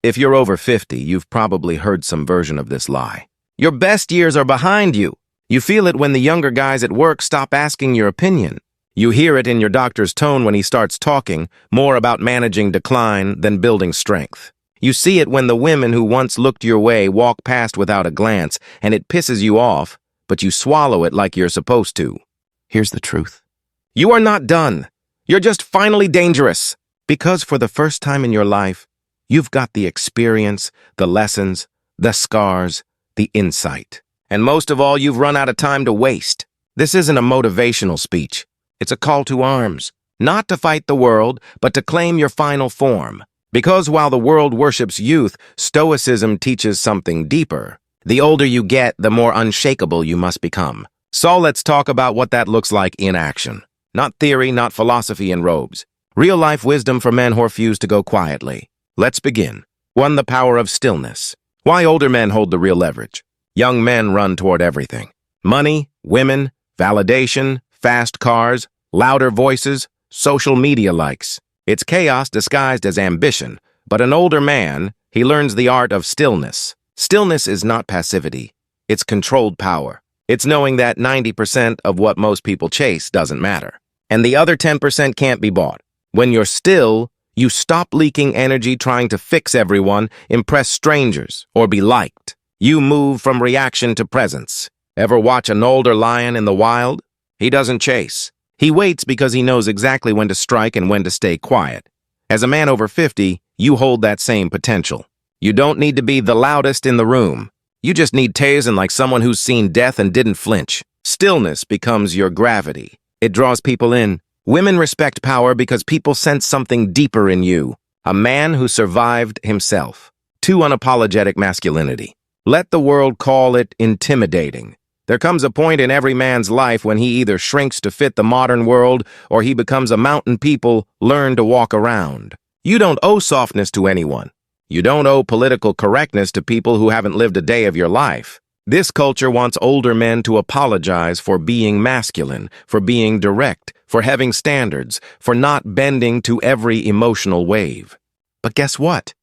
If you're over 50, you've probably heard some version of this lie. Your best years are behind you. You feel it when the younger guys at work stop asking your opinion. You hear it in your doctor's tone when he starts talking more about managing decline than building strength. You see it when the women who once looked your way walk past without a glance, and it pisses you off, but you swallow it like you're supposed to. Here's the truth. You are not done. You're just finally dangerous. Because for the first time in your life, you've got the experience, the lessons, the scars, the insight. And most of all, you've run out of time to waste. This isn't a motivational speech. It's a call to arms, not to fight the world, but to claim your final form. Because while the world worships youth, Stoicism teaches something deeper. The older you get, the more unshakable you must become. So let's talk about what that looks like in action. Not theory, not philosophy in robes. Real-life wisdom for men who refuse to go quietly. Let's begin. 1. The power of stillness. Why older men hold the real leverage. Young men run toward everything. Money, women, validation, fast cars, louder voices, social media likes. It's chaos disguised as ambition, but an older man, he learns the art of stillness. Stillness is not passivity. It's controlled power. It's knowing that 90% of what most people chase doesn't matter. And the other 10% can't be bought. When you're still, you stop leaking energy trying to fix everyone, impress strangers, or be liked. You move from reaction to presence. Ever watch an older lion in the wild? He doesn't chase. He waits because he knows exactly when to strike and when to stay quiet. As a man over 50, you hold that same potential. You don't need to be the loudest in the room. You just need tasing like someone who's seen death and didn't flinch. Stillness becomes your gravity. It draws people in. Women respect power because people sense something deeper in you. A man who survived himself. 2. Unapologetic masculinity. Let the world call it intimidating. There comes a point in every man's life when he either shrinks to fit the modern world or he becomes a mountain people learn to walk around. You don't owe softness to anyone. You don't owe political correctness to people who haven't lived a day of your life. This culture wants older men to apologize for being masculine, for being direct, for having standards, for not bending to every emotional wave. But guess what?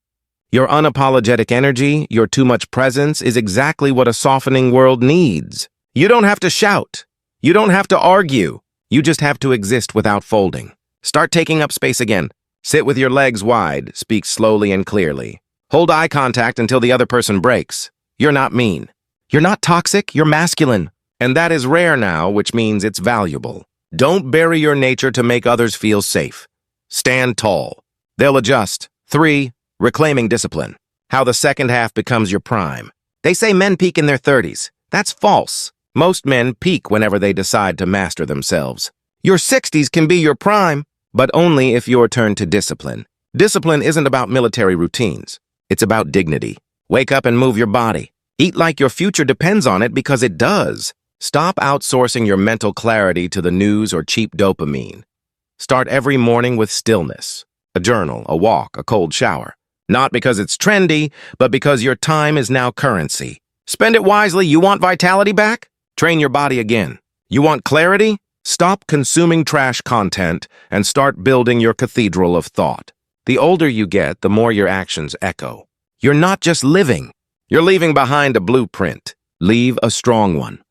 Your unapologetic energy, your too much presence is exactly what a softening world needs. You don't have to shout. You don't have to argue. You just have to exist without folding. Start taking up space again. Sit with your legs wide, speak slowly and clearly. Hold eye contact until the other person breaks. You're not mean. You're not toxic, you're masculine. And that is rare now, which means it's valuable. Don't bury your nature to make others feel safe. Stand tall. They'll adjust. 3. Reclaiming discipline. How the second half becomes your prime. They say men peak in their 30s. That's false. Most men peak whenever they decide to master themselves. Your 60s can be your prime, but only if you're turned to discipline. Discipline isn't about military routines. It's about dignity. Wake up and move your body. Eat like your future depends on it because it does. Stop outsourcing your mental clarity to the news or cheap dopamine. Start every morning with stillness. A journal, a walk, a cold shower. Not because it's trendy, but because your time is now currency. Spend it wisely. You want vitality back? Train your body again. You want clarity? Stop consuming trash content and start building your cathedral of thought. The older you get, the more your actions echo. You're not just living. You're leaving behind a blueprint. Leave a strong one.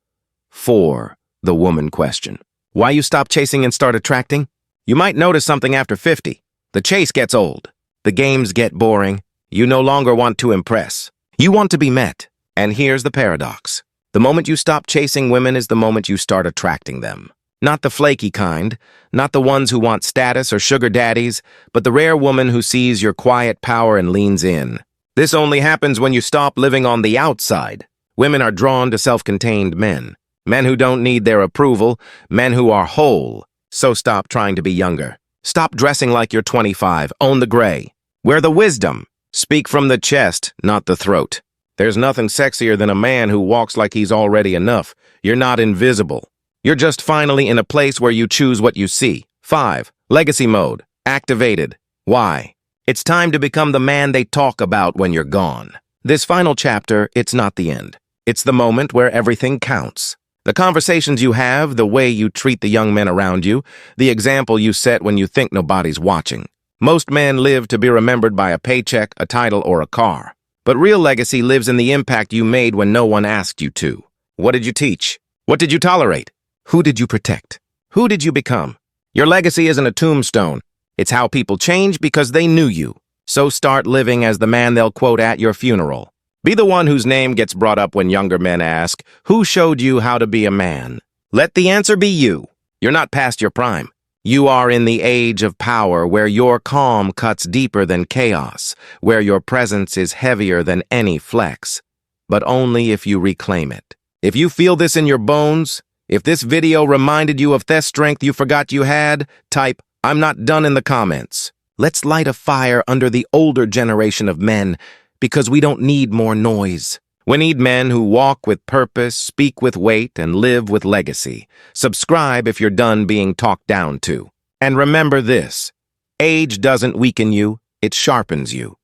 4. The woman question. Why you stop chasing and start attracting? You might notice something after 50. The chase gets old. The games get boring. You no longer want to impress. You want to be met. And here's the paradox. The moment you stop chasing women is the moment you start attracting them. Not the flaky kind, not the ones who want status or sugar daddies, but the rare woman who sees your quiet power and leans in. This only happens when you stop living on the outside. Women are drawn to self-contained men. Men who don't need their approval, men who are whole. So stop trying to be younger. Stop dressing like you're 25. Own the gray. Wear the wisdom. Speak from the chest, not the throat. There's nothing sexier than a man who walks like he's already enough. You're not invisible. You're just finally in a place where you choose what you see. 5. Legacy mode. Activated. Why? It's time to become the man they talk about when you're gone. This final chapter, it's not the end. It's the moment where everything counts. The conversations you have, the way you treat the young men around you, the example you set when you think nobody's watching. Most men live to be remembered by a paycheck, a title, or a car. But real legacy lives in the impact you made when no one asked you to. What did you teach? What did you tolerate? Who did you protect? Who did you become? Your legacy isn't a tombstone. It's how people change because they knew you. So start living as the man they'll quote at your funeral. Be the one whose name gets brought up when younger men ask, "Who showed you how to be a man?" Let the answer be you. You're not past your prime. You are in the age of power where your calm cuts deeper than chaos, where your presence is heavier than any flex, but only if you reclaim it. If you feel this in your bones, if this video reminded you of the strength you forgot you had, type, "I'm not done" in the comments. Let's light a fire under the older generation of men, because we don't need more noise. We need men who walk with purpose, speak with weight, and live with legacy. Subscribe if you're done being talked down to. And remember this: age doesn't weaken you, it sharpens you.